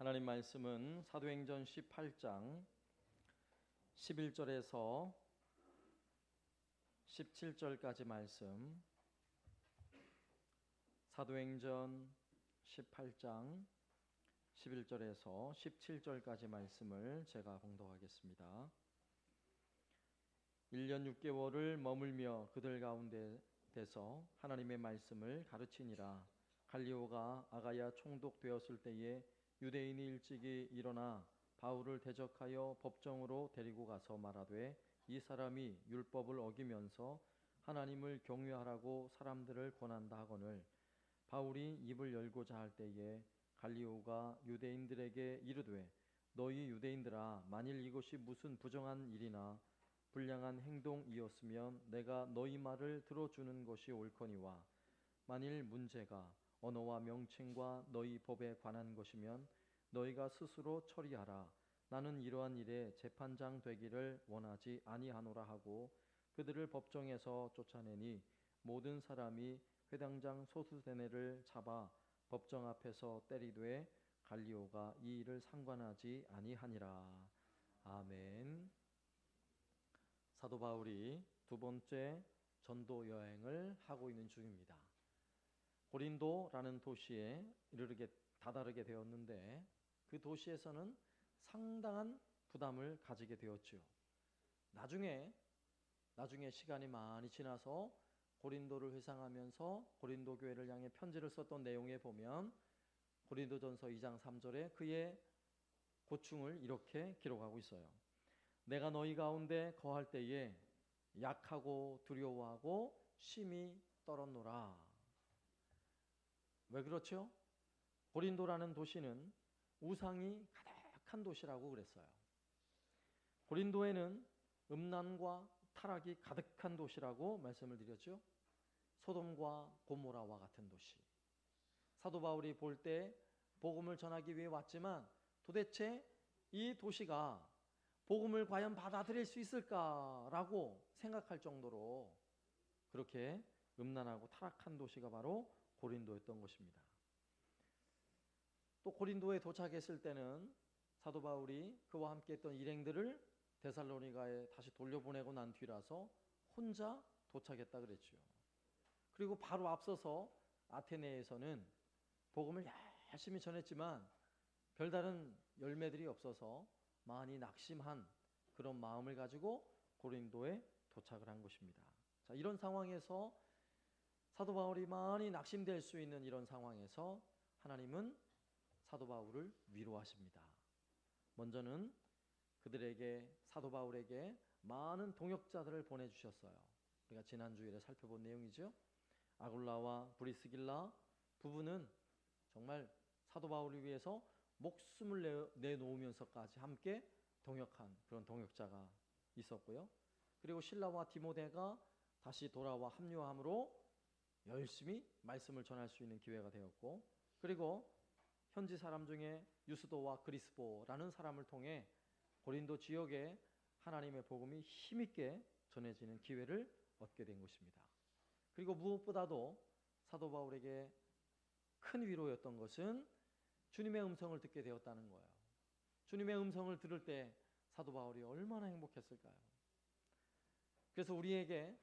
하나님 말씀은 사도행전 18장 11절에서 17절까지 말씀, 사도행전 18장 11절에서 17절까지 말씀을 제가 봉독하겠습니다. 1년 6개월을 머물며 그들 가운데서 하나님의 말씀을 가르치니라. 갈리오가 아가야 총독되었을 때에 유대인이 일찍이 일어나 바울을 대적하여 법정으로 데리고 가서 말하되, 이 사람이 율법을 어기면서 하나님을 경외하라고 사람들을 권한다 하거늘, 바울이 입을 열고자 할 때에 갈리오가 유대인들에게 이르되, 너희 유대인들아, 만일 이것이 무슨 부정한 일이나 불량한 행동이었으면 내가 너희 말을 들어주는 것이 옳거니와, 만일 문제가 언어와 명칭과 너희 법에 관한 것이면 너희가 스스로 처리하라. 나는 이러한 일에 재판장 되기를 원하지 아니하노라 하고 그들을 법정에서 쫓아내니, 모든 사람이 회당장 소수세네를 잡아 법정 앞에서 때리되 갈리오가 이 일을 상관하지 아니하니라. 아멘. 사도 바울이 두 번째 전도 여행을 하고 있는 중입니다. 고린도라는 도시에 다다르게 되었는데, 그 도시에서는 상당한 부담을 가지게 되었죠. 나중에 시간이 많이 지나서 고린도를 회상하면서 고린도 교회를 향해 편지를 썼던 내용에 보면 고린도전서 2장 3절에 그의 고충을 이렇게 기록하고 있어요. 내가 너희 가운데 거할 때에 약하고 두려워하고 심히 떨었노라. 왜 그렇죠? 고린도라는 도시는 우상이 가득한 도시라고 그랬어요. 고린도에는 음란과 타락이 가득한 도시라고 말씀을 드렸죠. 소돔과 고모라와 같은 도시. 사도 바울이 볼 때 복음을 전하기 위해 왔지만 도대체 이 도시가 복음을 과연 받아들일 수 있을까라고 생각할 정도로 그렇게 음란하고 타락한 도시가 바로 고린도였던 것입니다. 또 고린도에 도착했을 때는 사도 바울이 그와 함께 했던 일행들을 데살로니가에 다시 돌려보내고 난 뒤라서 혼자 도착했다 그랬죠. 그리고 바로 앞서서 아테네에서는 복음을 열심히 전했지만 별다른 열매들이 없어서 많이 낙심한 그런 마음을 가지고 고린도에 도착을 한 것입니다. 자, 이런 상황에서 사도 바울이 많이 낙심될 수 있는 이런 상황에서 하나님은 사도 바울을 위로하십니다. 먼저는 그들에게, 사도 바울에게 많은 동역자들을 보내주셨어요. 우리가 지난 주일에 살펴본 내용이죠. 아굴라와 브리스길라 부부는 정말 사도 바울을 위해서 목숨을 내놓으면서까지 함께 동역한 그런 동역자가 있었고요. 그리고 실라와 디모데가 다시 돌아와 합류함으로 열심히 말씀을 전할 수 있는 기회가 되었고, 그리고 현지 사람 중에 유스도와 그리스보라는 사람을 통해 고린도 지역에 하나님의 복음이 힘있게 전해지는 기회를 얻게 된 것입니다. 그리고 무엇보다도 사도 바울에게 큰 위로였던 것은 주님의 음성을 듣게 되었다는 거예요. 주님의 음성을 들을 때 사도 바울이 얼마나 행복했을까요? 그래서 우리에게,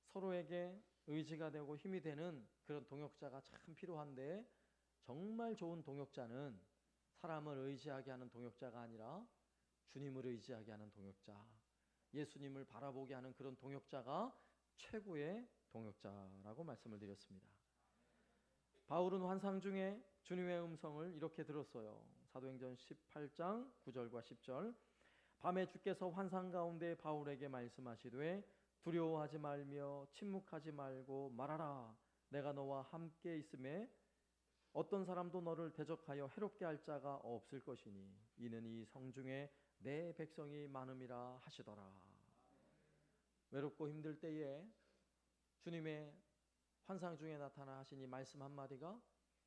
서로에게 의지가 되고 힘이 되는 그런 동역자가 참 필요한데, 정말 좋은 동역자는 사람을 의지하게 하는 동역자가 아니라 주님을 의지하게 하는 동역자, 예수님을 바라보게 하는 그런 동역자가 최고의 동역자라고 말씀을 드렸습니다. 바울은 환상 중에 주님의 음성을 이렇게 들었어요. 사도행전 18장 9절과 10절. 밤에 주께서 환상 가운데 바울에게 말씀하시되, 두려워하지 말며 침묵하지 말고 말하라. 내가 너와 함께 있음에 어떤 사람도 너를 대적하여 해롭게 할 자가 없을 것이니 이는 이 성중에 내 백성이 많음이라 하시더라. 외롭고 힘들 때에 주님의 환상 중에 나타나 하신 이 말씀 한마디가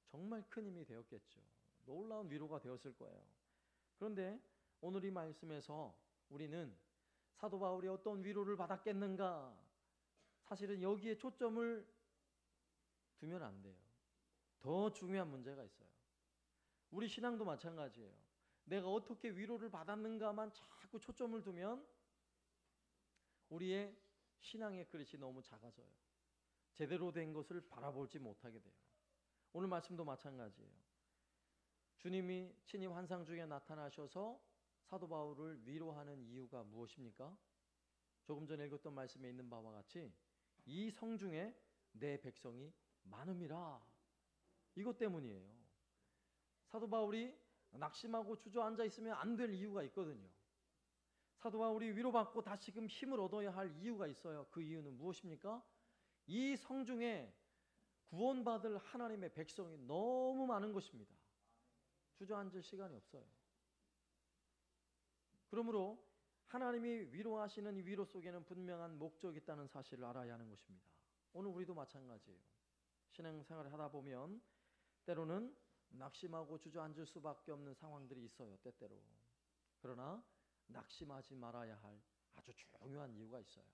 정말 큰 힘이 되었겠죠. 놀라운 위로가 되었을 거예요. 그런데 오늘 이 말씀에서 우리는 사도 바울이 어떤 위로를 받았겠는가, 사실은 여기에 초점을 두면 안 돼요. 더 중요한 문제가 있어요. 우리 신앙도 마찬가지예요. 내가 어떻게 위로를 받았는가만 자꾸 초점을 두면 우리의 신앙의 그릇이 너무 작아져요. 제대로 된 것을 바라보지 못하게 돼요. 오늘 말씀도 마찬가지예요. 주님이 친히 환상 중에 나타나셔서 사도 바울을 위로하는 이유가 무엇입니까? 조금 전에 읽었던 말씀에 있는 바와 같이 이 성중에 내 백성이 많음이라. 이것 때문이에요. 사도 바울이 낙심하고 주저앉아 있으면 안 될 이유가 있거든요. 사도 바울이 위로받고 다시금 힘을 얻어야 할 이유가 있어요. 그 이유는 무엇입니까? 이 성중에 구원받을 하나님의 백성이 너무 많은 것입니다. 주저앉을 시간이 없어요. 그러므로 하나님이 위로하시는 이 위로 속에는 분명한 목적이 있다는 사실을 알아야 하는 것입니다. 오늘 우리도 마찬가지예요. 신앙생활을 하다 보면 때로는 낙심하고 주저앉을 수밖에 없는 상황들이 있어요. 때때로. 그러나 낙심하지 말아야 할 아주 중요한 이유가 있어요.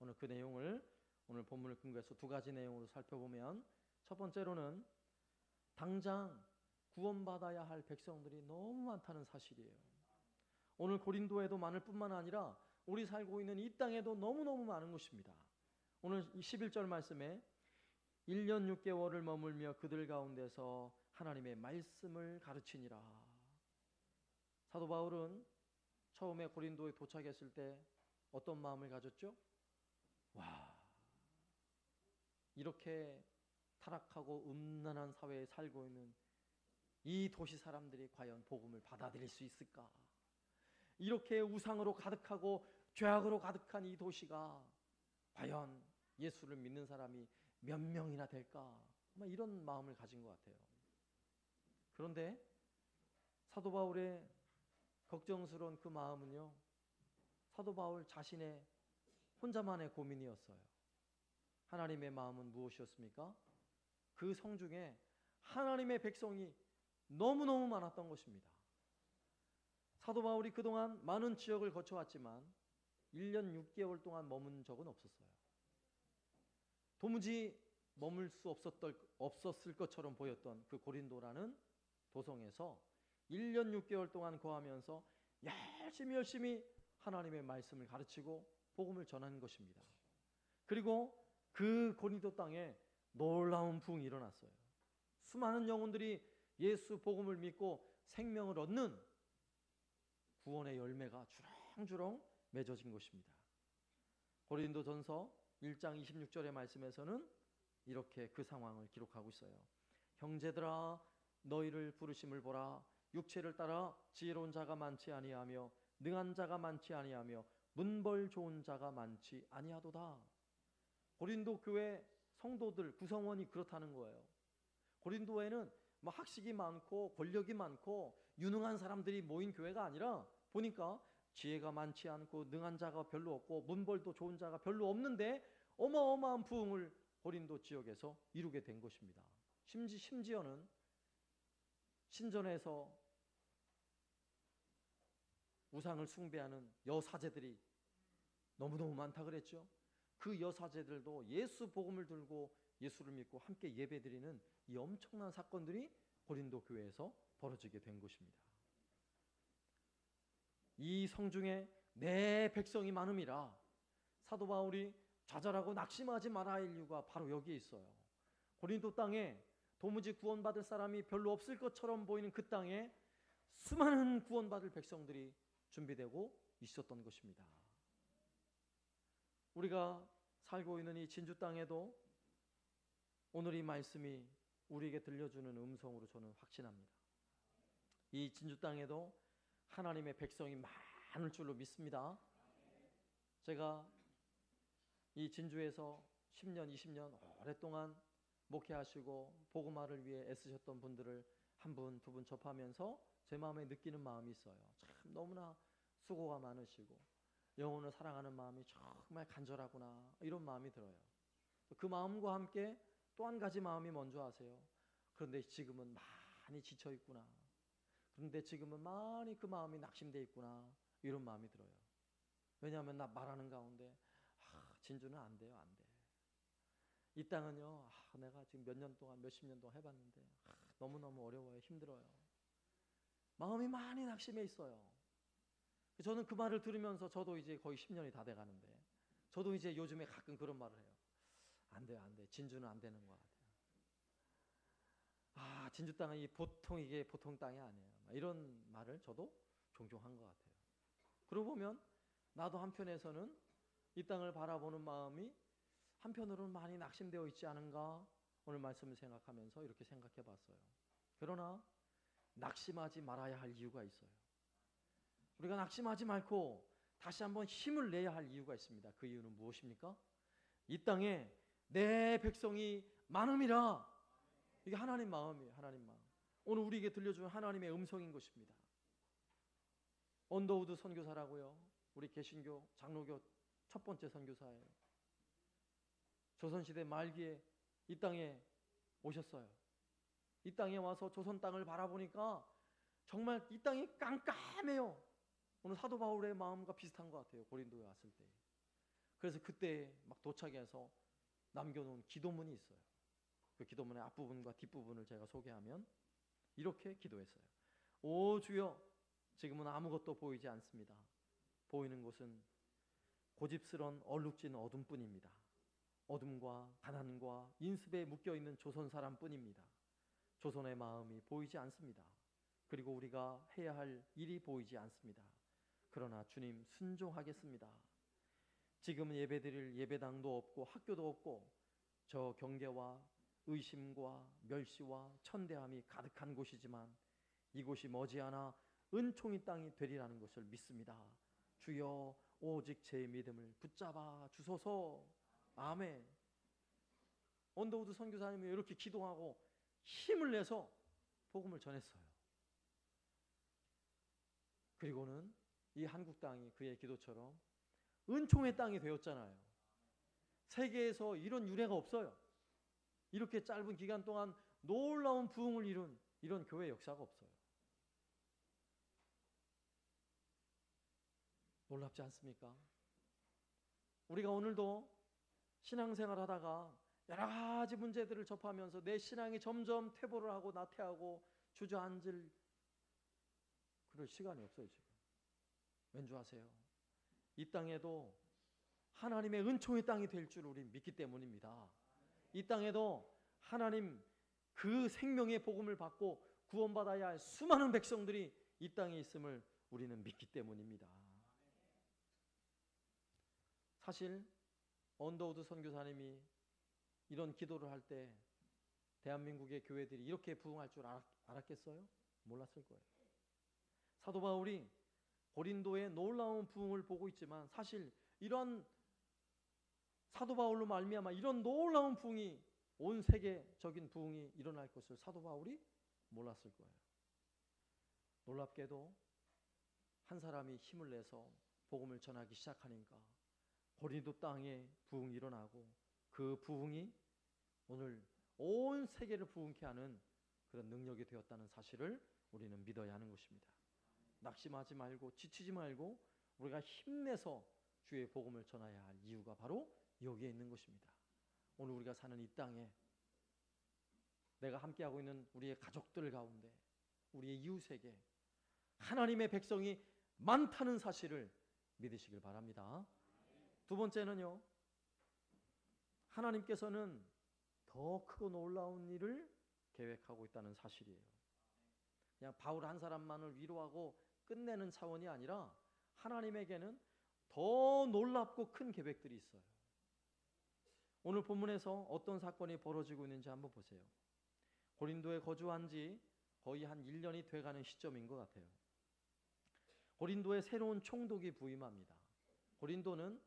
오늘 그 내용을 오늘 본문을 근거해서 두 가지 내용으로 살펴보면 첫 번째로는 당장 구원받아야 할 백성들이 너무 많다는 사실이에요. 오늘 고린도에도 많을 뿐만 아니라 우리 살고 있는 이 땅에도 너무너무 많은 것입니다. 오늘 11절 말씀에 1년 6개월을 머물며 그들 가운데서 하나님의 말씀을 가르치니라. 사도 바울은 처음에 고린도에 도착했을 때 어떤 마음을 가졌죠? 와, 이렇게 타락하고 음란한 사회에 살고 있는 이 도시 사람들이 과연 복음을 받아들일 수 있을까? 이렇게 우상으로 가득하고 죄악으로 가득한 이 도시가 과연 예수를 믿는 사람이 몇 명이나 될까? 아마 이런 마음을 가진 것 같아요. 그런데 사도 바울의 걱정스러운 그 마음은요, 사도 바울 자신의 혼자만의 고민이었어요. 하나님의 마음은 무엇이었습니까? 그 성중에 하나님의 백성이 너무너무 많았던 것입니다. 사도 바울이 그동안 많은 지역을 거쳐왔지만 1년 6개월 동안 머문 적은 없었어요. 도무지 머물 수 없었을 것처럼 보였던 그 고린도라는 도성에서 1년 6개월 동안 거하면서 열심히 하나님의 말씀을 가르치고 복음을 전하는 것입니다. 그리고 그 고린도 땅에 놀라운 부흥이 일어났어요. 수많은 영혼들이 예수 복음을 믿고 생명을 얻는 구원의 열매가 주렁주렁 맺어진 것입니다. 고린도전서 1장 26절의 말씀에서는 이렇게 그 상황을 기록하고 있어요. 형제들아 너희를 부르심을 보라. 육체를 따라 지혜로운 자가 많지 아니하며 능한 자가 많지 아니하며 문벌 좋은 자가 많지 아니하도다. 고린도 교회 성도들 구성원이 그렇다는 거예요. 고린도에는 뭐 학식이 많고 권력이 많고 유능한 사람들이 모인 교회가 아니라 보니까 지혜가 많지 않고 능한 자가 별로 없고 문벌도 좋은 자가 별로 없는데 어마어마한 부흥을 고린도 지역에서 이루게 된 것입니다. 심지어는 신전에서 우상을 숭배하는 여사제들이 너무너무 많다 그랬죠. 그 여사제들도 예수 복음을 들고 예수를 믿고 함께 예배드리는 이 엄청난 사건들이 고린도 교회에서 벌어지게 된 것입니다. 이 성중에 내 백성이 많음이라 사도 바울이 좌절하고 낙심하지 말아야 할 이유가 바로 여기에 있어요. 고린도 땅에 도무지 구원받을 사람이 별로 없을 것처럼 보이는 그 땅에 수많은 구원받을 백성들이 준비되고 있었던 것입니다. 우리가 살고 있는 이 진주 땅에도 오늘 이 말씀이 우리에게 들려주는 음성으로 저는 확신합니다. 이 진주 땅에도 하나님의 백성이 많을 줄로 믿습니다. 제가 이 진주에서 10년, 20년 오랫동안 목회하시고 복음화를 위해 애쓰셨던 분들을 한 분, 두 분 접하면서 제 마음에 느끼는 마음이 있어요. 참 너무나 수고가 많으시고 영혼을 사랑하는 마음이 정말 간절하구나 이런 마음이 들어요. 그 마음과 함께 또 한 가지 마음이 먼저 하세요. 그런데 지금은 많이 지쳐 있구나. 그런데 지금은 많이 그 마음이 낙심돼 있구나 이런 마음이 들어요. 왜냐하면 나 말하는 가운데 진주는 안 돼요, 안 돼. 이 땅은요, 내가 지금 몇 년 동안, 몇십 년 동안 해봤는데 너무너무 어려워요, 힘들어요. 마음이 많이 낙심해 있어요. 저는 그 말을 들으면서 저도 이제 거의 10년이 다 돼가는데 저도 이제 요즘에 가끔 그런 말을 해요. 안 돼요, 안 돼. 진주는 안 되는 것 같아요. 아, 진주 땅은 이게 보통 땅이 아니에요. 이런 말을 저도 종종 한 것 같아요. 그러고 보면 나도 한편에서는 이 땅을 바라보는 마음이 한편으로는 많이 낙심되어 있지 않은가, 오늘 말씀을 생각하면서 이렇게 생각해 봤어요. 그러나 낙심하지 말아야 할 이유가 있어요. 우리가 낙심하지 말고 다시 한번 힘을 내야 할 이유가 있습니다. 그 이유는 무엇입니까? 이 땅에 내 백성이 많음이라. 이게 하나님 마음이에요. 하나님 마음. 오늘 우리에게 들려주는 하나님의 음성인 것입니다. 언더우드 선교사라고요. 우리 개신교 장로교 첫 번째 선교사예요. 조선시대 말기에 이 땅에 오셨어요. 이 땅에 와서 조선 땅을 바라보니까 정말 이 땅이 깜깜해요. 오늘 사도 바울의 마음과 비슷한 것 같아요. 고린도에 왔을 때. 그래서 그때 막 도착해서 남겨놓은 기도문이 있어요. 그 기도문의 앞부분과 뒷부분을 제가 소개하면 이렇게 기도했어요. 오 주여, 지금은 아무것도 보이지 않습니다. 보이는 곳은 고집스런 얼룩진 어둠뿐입니다. 어둠과 가난과 인습에 묶여있는 조선 사람뿐입니다. 조선의 마음이 보이지 않습니다. 그리고 우리가 해야 할 일이 보이지 않습니다. 그러나 주님 순종하겠습니다. 지금 예배드릴 예배당도 없고 학교도 없고 저 경계와 의심과 멸시와 천대함이 가득한 곳이지만 이곳이 머지않아 은총의 땅이 되리라는 것을 믿습니다. 주여, 오직 제 믿음을 붙잡아 주소서. 아멘. 언더우드 선교사님이 이렇게 기도하고 힘을 내서 복음을 전했어요. 그리고는 이 한국 땅이 그의 기도처럼 은총의 땅이 되었잖아요. 세계에서 이런 유례가 없어요. 이렇게 짧은 기간 동안 놀라운 부흥을 이룬 이런 교회 역사가 없어요. 놀랍지 않습니까? 우리가 오늘도 신앙생활 하다가 여러 가지 문제들을 접하면서 내 신앙이 점점 퇴보를 하고 나태하고 주저앉을 그럴 시간이 없어요. 지금 왠 줄 아세요? 이 땅에도 하나님의 은총의 땅이 될 줄 우리 믿기 때문입니다. 이 땅에도 하나님 그 생명의 복음을 받고 구원받아야 할 수많은 백성들이 이 땅에 있음을 우리는 믿기 때문입니다. 사실 언더우드 선교사님이 이런 기도를 할 때 대한민국의 교회들이 이렇게 부흥할 줄 알았겠어요? 몰랐을 거예요. 사도 바울이 고린도의 놀라운 부흥을 보고 있지만 사실 이런 사도 바울로 말미암아 이런 놀라운 부흥이 온 세계적인 부흥이 일어날 것을 사도 바울이 몰랐을 거예요. 놀랍게도 한 사람이 힘을 내서 복음을 전하기 시작하니까 고린도 땅에 부흥이 일어나고 그 부흥이 오늘 온 세계를 부흥케 하는 그런 능력이 되었다는 사실을 우리는 믿어야 하는 것입니다. 낙심하지 말고 지치지 말고 우리가 힘내서 주의 복음을 전해야 할 이유가 바로 여기에 있는 것입니다. 오늘 우리가 사는 이 땅에 내가 함께하고 있는 우리의 가족들 가운데 우리의 이웃에게 하나님의 백성이 많다는 사실을 믿으시길 바랍니다. 두 번째는요, 하나님께서는 더 크고 놀라운 일을 계획하고 있다는 사실이에요. 그냥 바울 한 사람만을 위로하고 끝내는 차원이 아니라 하나님에게는 더 놀랍고 큰 계획들이 있어요. 오늘 본문에서 어떤 사건이 벌어지고 있는지 한번 보세요. 고린도에 거주한 지 거의 한 1년이 돼가는 시점인 것 같아요. 고린도에 새로운 총독이 부임합니다. 고린도는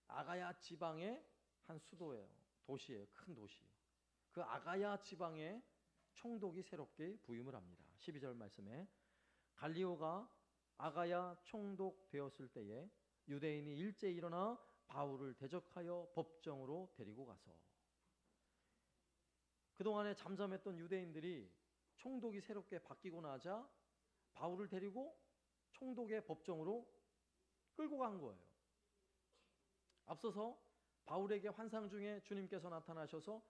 아가야 지방의 한 수도예요. 도시예요. 큰 도시. 그 아가야 지방에 총독이 새롭게 부임을 합니다. 12절 말씀에 갈리오가 아가야 총독 되었을 때에 유대인이 일제히 일어나 바울을 대적하여 법정으로 데리고 가서, 그동안에 잠잠했던 유대인들이 총독이 새롭게 바뀌고 나자 바울을 데리고 총독의 법정으로 끌고 간 거예요. 앞서서 바울에게 환상 중에 주님께서 나타나셔서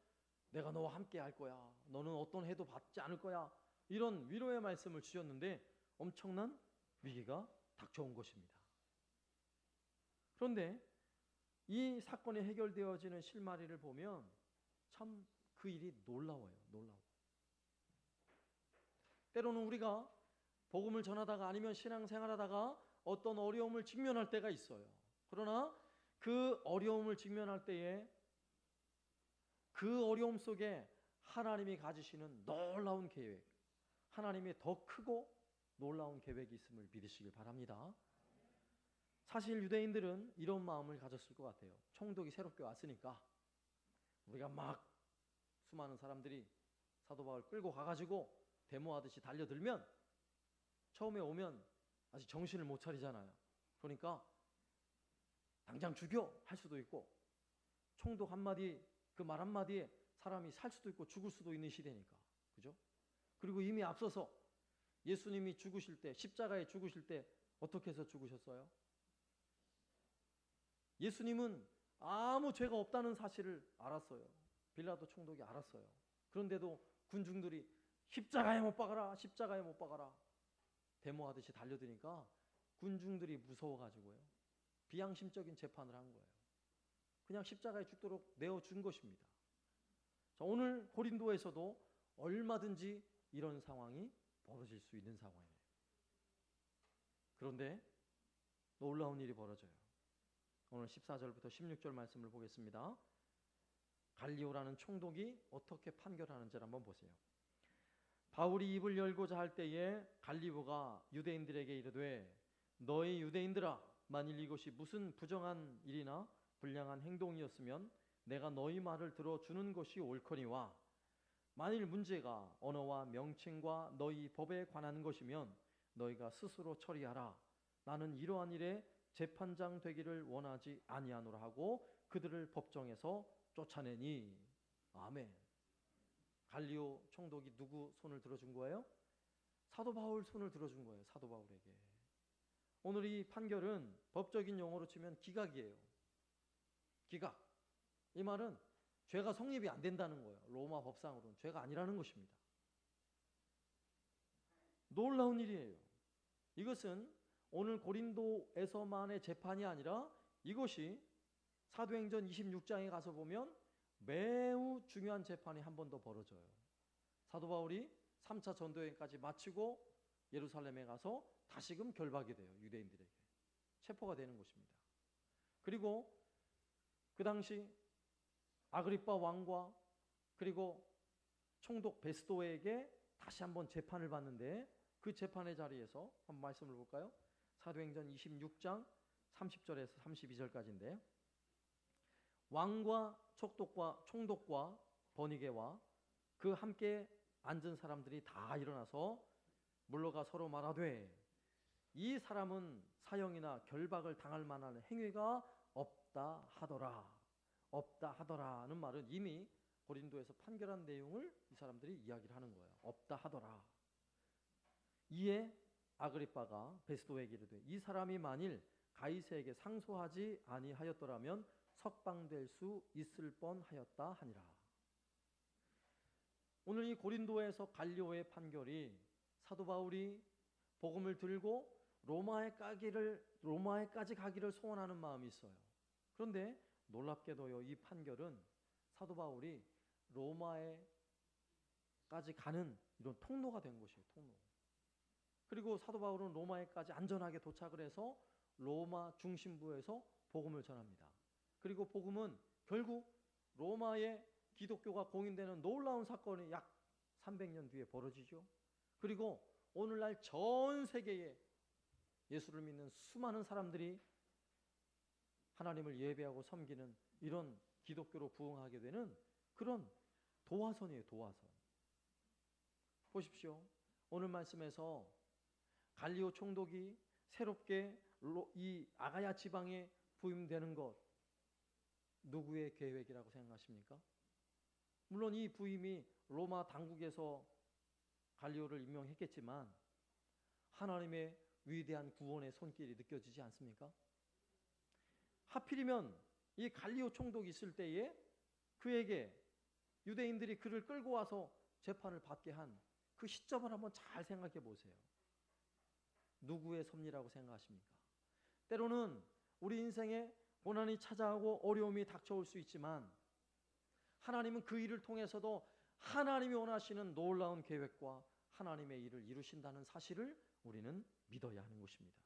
내가 너와 함께 할 거야, 너는 어떤 해도 받지 않을 거야, 이런 위로의 말씀을 주셨는데 엄청난 위기가 닥쳐온 것입니다. 그런데 이 사건이 해결되어지는 실마리를 보면 참 그 일이 놀라워요. 놀라워. 때로는 우리가 복음을 전하다가 아니면 신앙생활하다가 어떤 어려움을 직면할 때가 있어요. 그러나 그 어려움을 직면할 때에 그 어려움 속에 하나님이 가지시는 놀라운 계획, 하나님의 더 크고 놀라운 계획이 있음을 믿으시길 바랍니다. 사실 유대인들은 이런 마음을 가졌을 것 같아요. 총독이 새롭게 왔으니까 우리가 막 수많은 사람들이 사도 바울 끌고 가가지고 데모하듯이 달려들면 처음에 오면 아직 정신을 못 차리잖아요. 그러니까 당장 죽여 할 수도 있고 총독 한마디 그 말 한마디에 사람이 살 수도 있고 죽을 수도 있는 시대니까. 그죠? 그리고 이미 앞서서 예수님이 죽으실 때 십자가에 죽으실 때 어떻게 해서 죽으셨어요? 예수님은 아무 죄가 없다는 사실을 알았어요. 빌라도 총독이 알았어요. 그런데도 군중들이 십자가에 못 박아라, 십자가에 못 박아라 데모하듯이 달려드니까 군중들이 무서워가지고요. 비양심적인 재판을 한 거예요. 그냥 십자가에 죽도록 내어준 것입니다. 자, 오늘 고린도에서도 얼마든지 이런 상황이 벌어질 수 있는 상황이에요. 그런데 놀라운 일이 벌어져요. 오늘 14절부터 16절 말씀을 보겠습니다. 갈리오라는 총독이 어떻게 판결하는지를 한번 보세요. 바울이 입을 열고자 할 때에 갈리오가 유대인들에게 이르되 너희 유대인들아 만일 이것이 무슨 부정한 일이나 불량한 행동이었으면 내가 너희 말을 들어주는 것이 옳거니와 만일 문제가 언어와 명칭과 너희 법에 관한 것이면 너희가 스스로 처리하라. 나는 이러한 일에 재판장 되기를 원하지 아니하노라 하고 그들을 법정에서 쫓아내니. 아멘. 갈리오 총독이 누구 손을 들어준 거예요? 사도 바울 손을 들어준 거예요. 사도 바울에게. 오늘 이 판결은 법적인 용어로 치면 기각이에요. 기각. 이 말은 죄가 성립이 안 된다는 거예요. 로마 법상으로는 죄가 아니라는 것입니다. 놀라운 일이에요. 이것은 오늘 고린도에서만의 재판이 아니라 이것이 사도행전 26장에 가서 보면 매우 중요한 재판이 한 번 더 벌어져요. 사도 바울이 3차 전도여행까지 마치고 예루살렘에 가서 다시금 결박이 돼요. 유대인들에게. 체포가 되는 것입니다. 그리고 그 당시 아그리빠 왕과 그리고 총독 베스도에게 다시 한번 재판을 받는데 그 재판의 자리에서 한번 말씀을 볼까요? 사도행전 26장 30절에서 32절까지인데요. 왕과 총독과 버니게와 그 함께 앉은 사람들이 다 일어나서 물러가 서로 말하되 이 사람은 사형이나 결박을 당할 만한 행위가 없다 하더라. 없다 하더라는 말은 이미 고린도에서 판결한 내용을 이 사람들이 이야기를 하는 거예요. 없다 하더라. 이에 아그리빠가 베스도에게 이르되 이 사람이 만일 가이사에게 상소하지 아니하였더라면 석방될 수 있을 뻔하였다 하니라. 오늘 이 고린도에서 갈리오의 판결이 사도 바울이 복음을 들고 로마에까지 가기를 소원하는 마음이 있어요. 그런데 놀랍게도요, 이 판결은 사도 바울이 로마에까지 가는 이런 통로가 된 것이에요. 통로. 그리고 사도 바울은 로마에까지 안전하게 도착을 해서 로마 중심부에서 복음을 전합니다. 그리고 복음은 결국 로마의 기독교가 공인되는 놀라운 사건이 약 300년 뒤에 벌어지죠. 그리고 오늘날 전 세계에 예수를 믿는 수많은 사람들이 하나님을 예배하고 섬기는 이런 기독교로 부흥하게 되는 그런 도화선이에요. 도화선. 보십시오. 오늘 말씀에서 갈리오 총독이 새롭게 이 아가야 지방에 부임되는 것 누구의 계획이라고 생각하십니까? 물론 이 부임이 로마 당국에서 갈리오를 임명했겠지만 하나님의 위대한 구원의 손길이 느껴지지 않습니까? 하필이면 이 갈리오 총독이 있을 때에 그에게 유대인들이 그를 끌고 와서 재판을 받게 한 그 시점을 한번 잘 생각해 보세요. 누구의 섭리라고 생각하십니까? 때로는 우리 인생에 고난이 찾아오고 어려움이 닥쳐올 수 있지만 하나님은 그 일을 통해서도 하나님이 원하시는 놀라운 계획과 하나님의 일을 이루신다는 사실을 우리는 믿어야 하는 것입니다.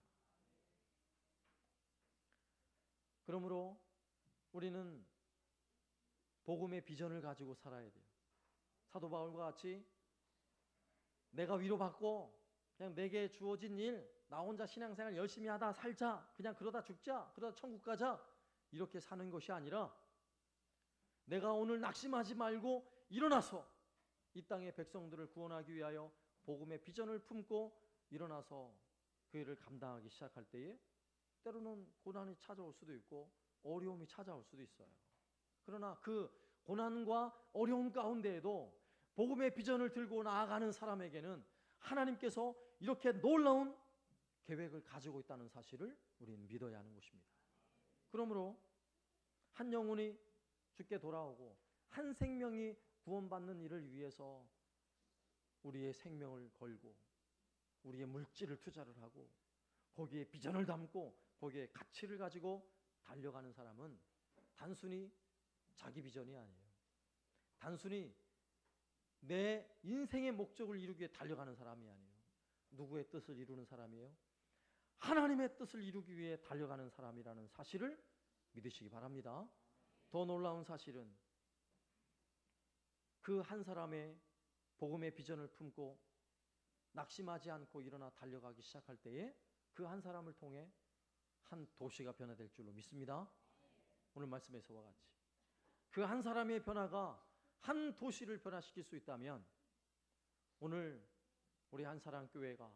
그러므로 우리는 복음의 비전을 가지고 살아야 돼요. 사도 바울과 같이 내가 위로받고 그냥 내게 주어진 일, 나 혼자 신앙생활 열심히 하다 살자, 그냥 그러다 죽자, 그러다 천국 가자, 이렇게 사는 것이 아니라 내가 오늘 낙심하지 말고 일어나서 이 땅의 백성들을 구원하기 위하여 복음의 비전을 품고 일어나서 그 일을 감당하기 시작할 때에 때로는 고난이 찾아올 수도 있고 어려움이 찾아올 수도 있어요. 그러나 그 고난과 어려움 가운데에도 복음의 비전을 들고 나아가는 사람에게는 하나님께서 이렇게 놀라운 계획을 가지고 있다는 사실을 우리는 믿어야 하는 것입니다. 그러므로 한 영혼이 주께 돌아오고 한 생명이 구원받는 일을 위해서 우리의 생명을 걸고 우리의 물질을 투자를 하고 거기에 비전을 담고 거기에 가치를 가지고 달려가는 사람은 단순히 자기 비전이 아니에요. 단순히 내 인생의 목적을 이루기 위해 달려가는 사람이 아니에요. 누구의 뜻을 이루는 사람이에요? 하나님의 뜻을 이루기 위해 달려가는 사람이라는 사실을 믿으시기 바랍니다. 더 놀라운 사실은 그 한 사람의 복음의 비전을 품고 낙심하지 않고 일어나 달려가기 시작할 때에 그 한 사람을 통해 한 도시가 변화될 줄로 믿습니다. 오늘 말씀에서와 같이 그 한 사람의 변화가 한 도시를 변화시킬 수 있다면 오늘 우리 한사랑교회가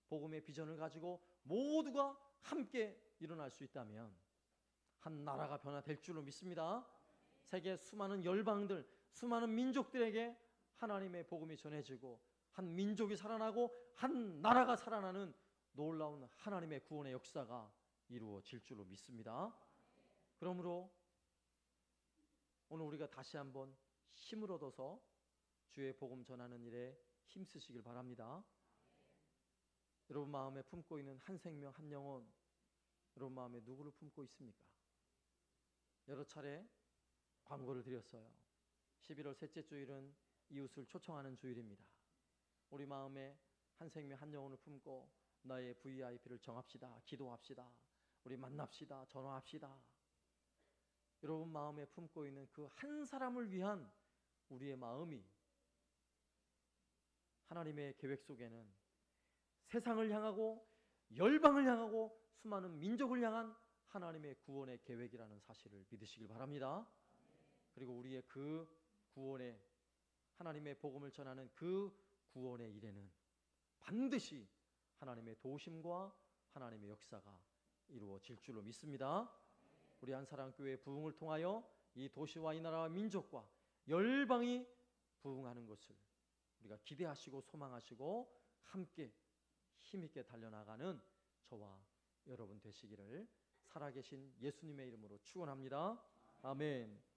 복음의 비전을 가지고 모두가 함께 일어날 수 있다면 한 나라가 변화될 줄로 믿습니다. 세계 수많은 열방들, 수많은 민족들에게 하나님의 복음이 전해지고 한 민족이 살아나고 한 나라가 살아나는 놀라운 하나님의 구원의 역사가 이루어질 줄로 믿습니다. 그러므로 오늘 우리가 다시 한번 힘을 얻어서 주의 복음 전하는 일에 힘쓰시길 바랍니다. 여러분 마음에 품고 있는 한 생명, 한 영혼, 여러분 마음에 누구를 품고 있습니까? 여러 차례 광고를 드렸어요. 11월 셋째 주일은 이웃을 초청하는 주일입니다. 우리 마음에 한 생명, 한 영혼을 품고 나의 VIP를 정합시다. 기도합시다. 우리 만납시다. 전화합시다. 여러분 마음에 품고 있는 그 한 사람을 위한 우리의 마음이 하나님의 계획 속에는 세상을 향하고 열방을 향하고 수많은 민족을 향한 하나님의 구원의 계획이라는 사실을 믿으시길 바랍니다. 그리고 우리의 그 구원의 하나님의 복음을 전하는 그 구원의 일에는 반드시 하나님의 도우심과 하나님의 역사가 이루어질 줄로 믿습니다. 우리 한사랑교회의 부흥을 통하여 이 도시와 이 나라와 민족과 열방이 부흥하는 것을 우리가 기대하시고 소망하시고 함께 힘있게 달려나가는 저와 여러분 되시기를 살아계신 예수님의 이름으로 축원합니다. 아멘.